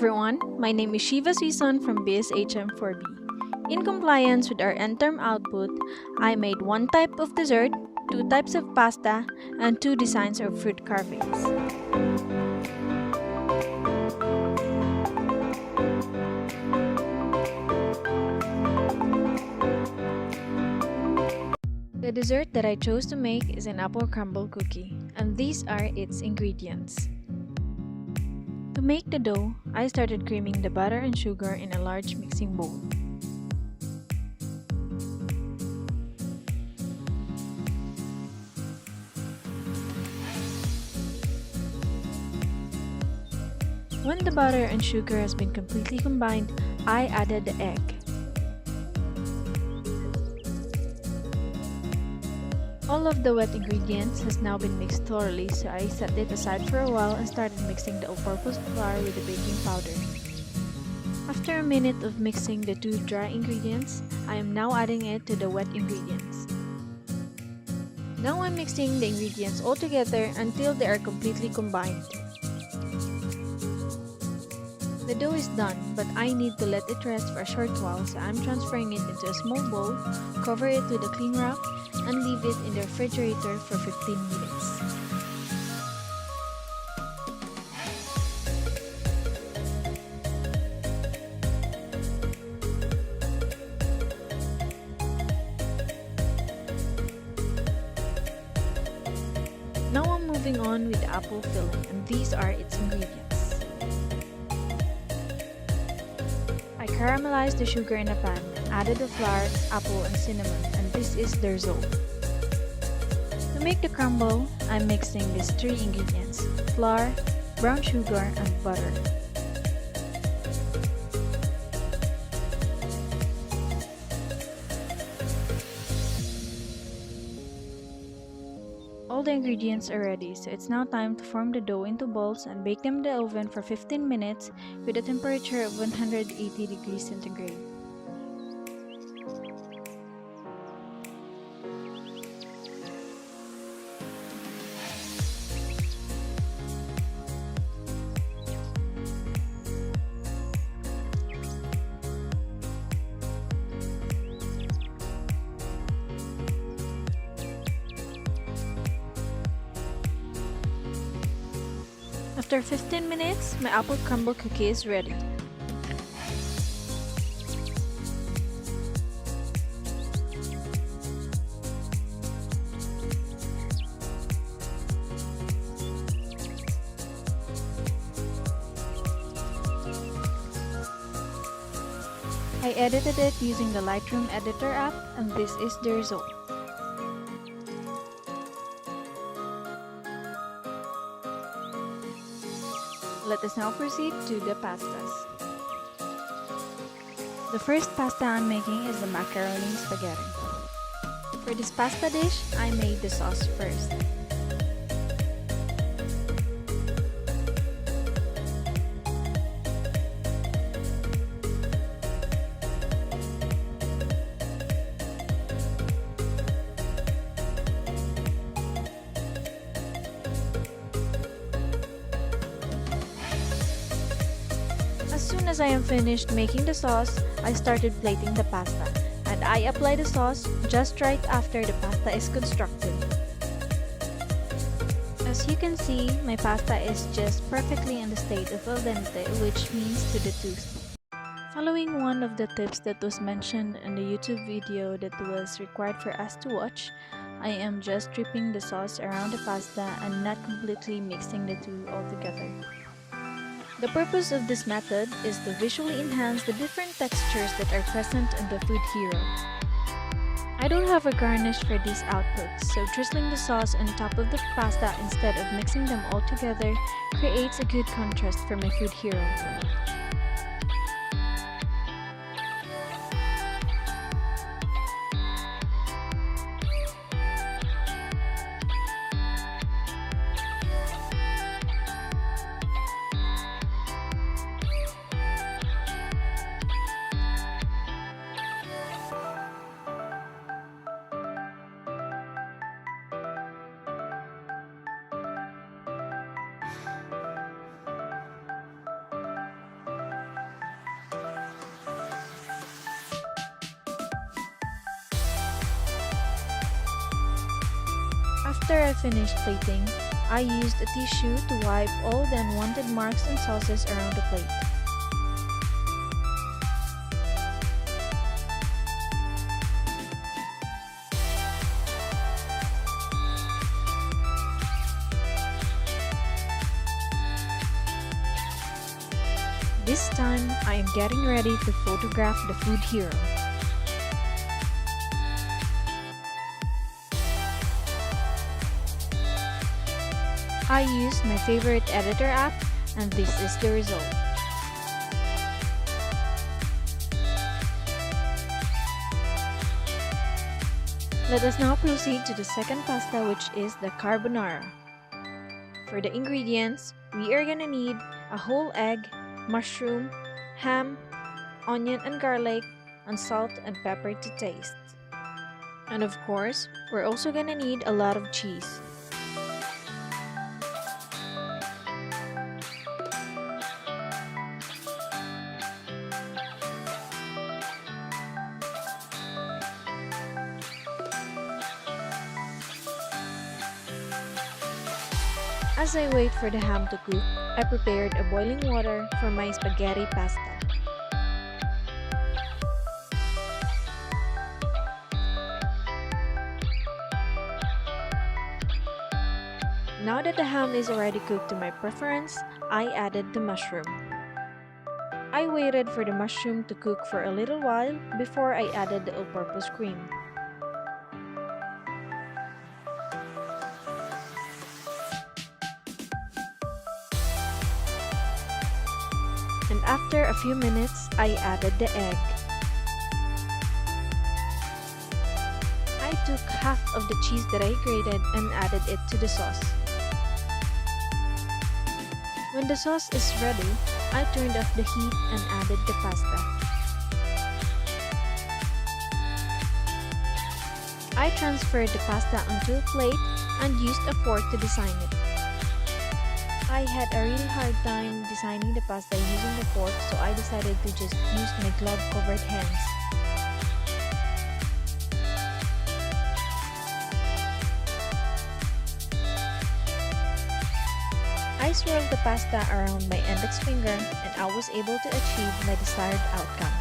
everyone, my name is Shiva Suison from BSHM 4B. In compliance with our end-term output, I made one type of dessert, two types of pasta, and two designs of fruit carvings. The dessert that I chose to make is an apple crumble cookie, and these are its ingredients. To make the dough, I started creaming the butter and sugar in a large mixing bowl. When the butter and sugar has been completely combined, I added the egg. All of the wet ingredients has now been mixed thoroughly, so I set it aside for a while and started mixing the all-purpose flour with the baking powder. After a minute of mixing the two dry ingredients, I am now adding it to the wet ingredients. Now I'm mixing the ingredients all together until they are completely combined. The dough is done, but I need to let it rest for a short while, so I'm transferring it into a small bowl, cover it with a cling wrap, and leave it in the refrigerator for 15 minutes. Now I'm moving on with the apple filling, and these are its ingredients. I caramelized the sugar in a pan and added the flour, apple, and cinnamon, and this is the result. To make the crumble, I'm mixing these three ingredients: flour, brown sugar, and butter. All the ingredients are ready, so it's now time to form the dough into balls and bake them in the oven for 15 minutes with a temperature of 180 degrees centigrade. After 15 minutes, my apple crumble cookie is ready. I edited it using the Lightroom editor app, and this is the result. Let us now proceed to the pastas. The first pasta I'm making is the macaroni spaghetti. For this pasta dish, I made the sauce first. As soon as I am finished making the sauce, I started plating the pasta, and I apply the sauce just right after the pasta is constructed. As you can see, my pasta is just perfectly in the state of al dente, which means to the tooth. Following one of the tips that was mentioned in the YouTube video that was required for us to watch, I am just dripping the sauce around the pasta and not completely mixing the two all together. The purpose of this method is to visually enhance the different textures that are present in the food hero. I don't have a garnish for these outputs, so drizzling the sauce on top of the pasta instead of mixing them all together creates a good contrast for my food hero. After I finished plating, I used a tissue to wipe all the unwanted marks and sauces around the plate. This time, I am getting ready to photograph the food hero. I used my favorite editor app, and this is the result. Let us now proceed to the second pasta, which is the carbonara. For the ingredients, we are gonna need a whole egg, mushroom, ham, onion and garlic, and salt and pepper to taste. And of course, we're also gonna need a lot of cheese. As I wait for the ham to cook, I prepared a boiling water for my spaghetti pasta. Now that the ham is already cooked to my preference, I added the mushroom. I waited for the mushroom to cook for a little while before I added the all-purpose cream. And after a few minutes, I added the egg. I took half of the cheese that I grated and added it to the sauce. When the sauce is ready, I turned off the heat and added the pasta. I transferred the pasta onto a plate and used a fork to design it. I had a really hard time designing the pasta using the fork, so I decided to just use my glove-covered hands. I swirled the pasta around my index finger and I was able to achieve my desired outcome.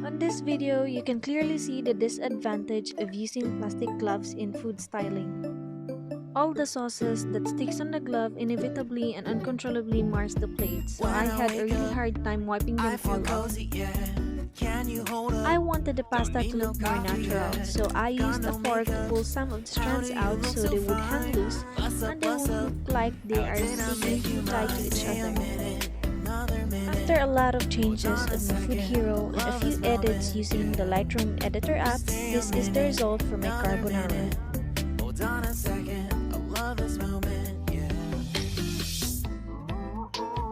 On this video, you can clearly see the disadvantage of using plastic gloves in food styling. All the sauces that sticks on the glove inevitably and uncontrollably mars the plate, so I had a really hard time wiping them all off. I wanted the pasta to look more natural, so I used a fork to pull some of the strands out so they would hang loose and they would look like they are sticking too tight to each other. After a lot of changes of my food hero and a few edits using the Lightroom editor app, this is the result for my carbonara.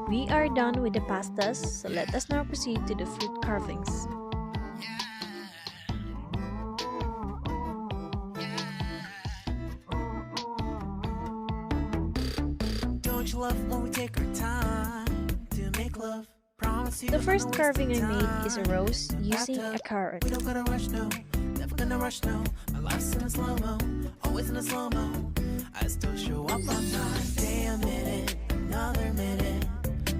We are done with the pastas, so let us now proceed to the fruit carvings. Don't you love when we take our time to make love? The first carving I made is a rose using a carrot. We don't gotta rush, no. Never gonna rush, no. My life's in a slow-mo, always in a slow-mo. I still show up on time. Stay a minute, another minute.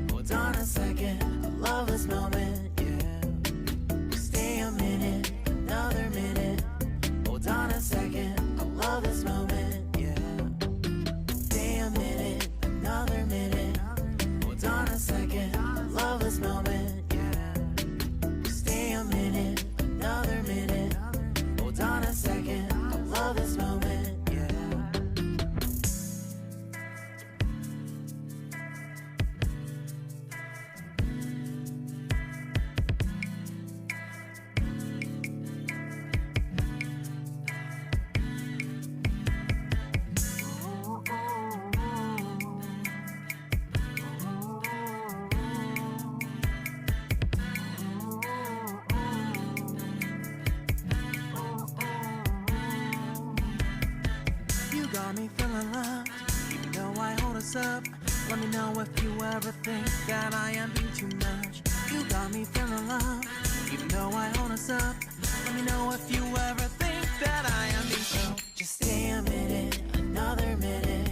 Hold on a second, I love this moment, yeah. Stay a minute, another minute. Hold on a second, I love this moment, yeah. Stay a minute, another minute. Hold on a second, I love this moment, yeah. Stay a minute, another minute. Hold on a second, I love this moment, yeah. got me feeling loved, even though I hold us up. Let me know if you ever think that I am being too much. You got me feeling loved, even though I hold us up. Let me know if you ever think that I am being so. Just stay a minute, another minute.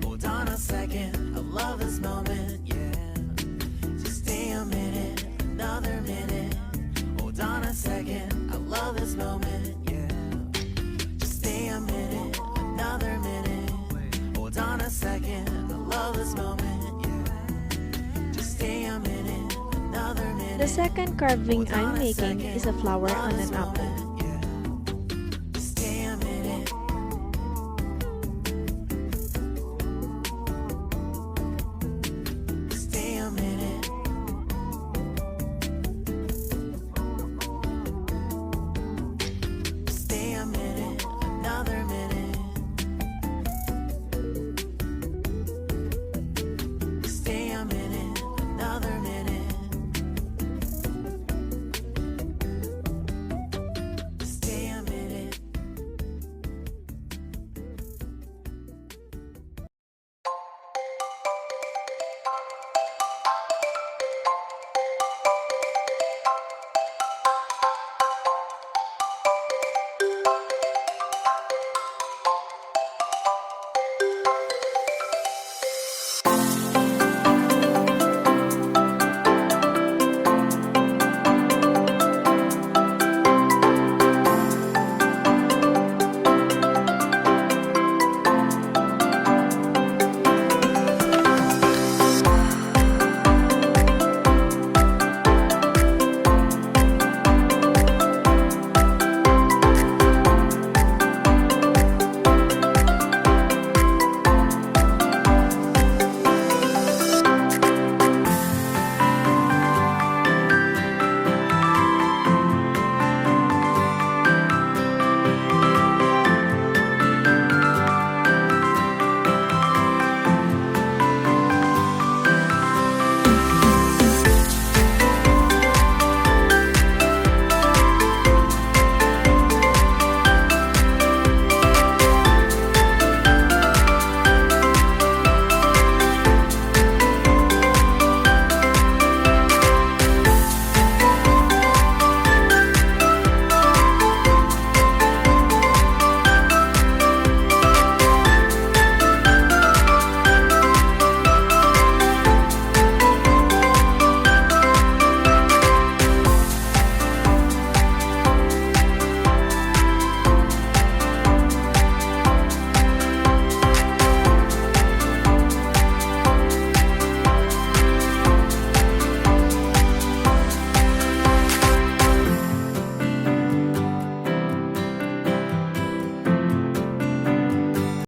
Hold on a second, I love this moment, yeah. Just stay a minute, another minute. Hold on a second, I love this moment, yeah. Just stay a minute, another minute. Hold on a second, I love this moment, yeah. Just stay a minute, another minute. The second carving I'm making is a flower on an apple.